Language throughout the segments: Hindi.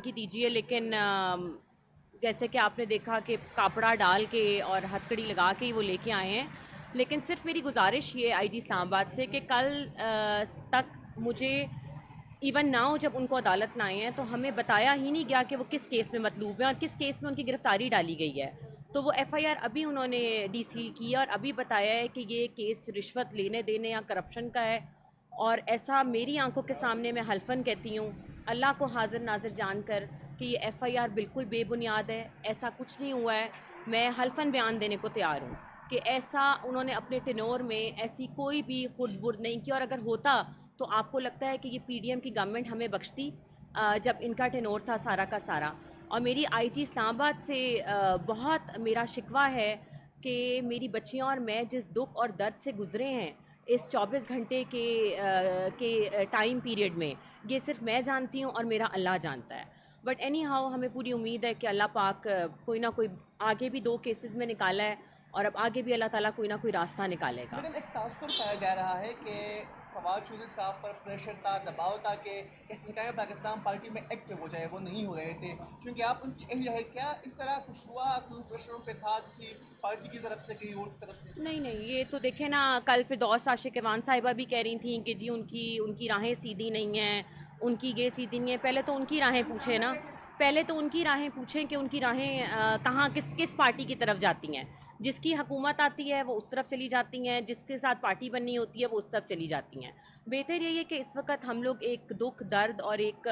की दीजिए, लेकिन जैसे कि आपने देखा कि कापड़ा डाल के और हथकड़ी लगा के ही वो लेके आए हैं। लेकिन सिर्फ मेरी गुजारिश ये आईजी इस्लामाबाद से कि कल तक मुझे इवन नाउ जब उनको अदालत में आए हैं तो हमें बताया ही नहीं गया कि वो किस केस में मतलूब हैं और किस केस में उनकी गिरफ्तारी डाली गई है। तो वो एफआईआर अभी उन्होंने डीसील की है और अभी बताया है कि ये केस रिश्वत लेने देने या करप्शन का है। और ऐसा मेरी आंखों के सामने मैं हल्फन कहती हूँ, अल्लाह को हाजिर नाजिर जानकर, कि ये एफआईआर बिल्कुल बेबुनियाद है, ऐसा कुछ नहीं हुआ है। मैं हल्फन बयान देने को तैयार हूँ कि ऐसा उन्होंने अपने टेनोर में ऐसी कोई भी खुद बुर्द नहीं की। और अगर होता तो आपको लगता है कि ये पीडीएम की गवर्नमेंट हमें बख्शती जब इनका टेनोर था सारा का सारा। और मेरी आईजी इस्लामाबाद से बहुत मेरा शिकवा है कि मेरी बच्चियां और मैं जिस दुख और दर्द से गुजरे हैं इस 24 घंटे के टाइम पीरियड में, ये सिर्फ मैं जानती हूँ और मेरा अल्लाह जानता है। बट एनी हाउ हमें पूरी उम्मीद है कि अल्लाह पाक कोई ना कोई, आगे भी 2 केसेस में निकाला है और अब आगे भी अल्लाह ताला कोई ना कोई रास्ता निकालेगा। मैडम, एक तासुर पाया जा रहा है कि फवाद चौधरी साहब पर प्रेशर था, दबाव था कि इस्तेकाम पाकिस्तान पार्टी में एक्टिव हो जाए, वो नहीं हो रहे थे क्योंकि आप उनकी अहलिया है। क्या इस तरह कुछ हुआ, कोई प्रेशर उन पे था किसी पार्टी की तरफ से, कहीं और की तरफ से? नहीं नहीं, ये तो देखे ना, कल फिरदौस आशिकवान साहिबा भी कह रही थी कि जी उनकी उनकी राहें सीधी नहीं हैं, उनकी ये सीधी नहीं है। पहले तो उनकी राहें पूछें ना, पहले तो उनकी राहें पूछें कि उनकी राहें कहाँ किस किस पार्टी की तरफ जाती हैं। जिसकी हुकूमत आती है वो उस तरफ चली जाती हैं, जिसके साथ पार्टी बननी होती है वो उस तरफ चली जाती हैं। बेहतर यही है कि इस वक्त हम लोग एक दुख दर्द और एक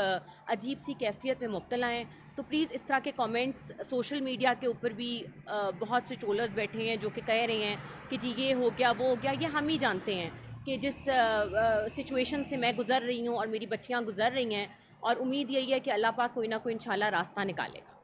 अजीब सी कैफियत में मुब्तला हैं। तो प्लीज़ इस तरह के कमेंट्स सोशल मीडिया के ऊपर भी बहुत से ट्रोलर्स बैठे हैं जो कि कह रहे हैं कि जी ये हो गया वो हो गया। ये हम ही जानते हैं कि जिस सिचुएशन से मैं गुज़र रही हूँ और मेरी बच्चियाँ गुज़र रही हैं, और उम्मीद यही है कि अल्लाह पाक कोई ना कोई इंशाल्लाह रास्ता निकालेगा।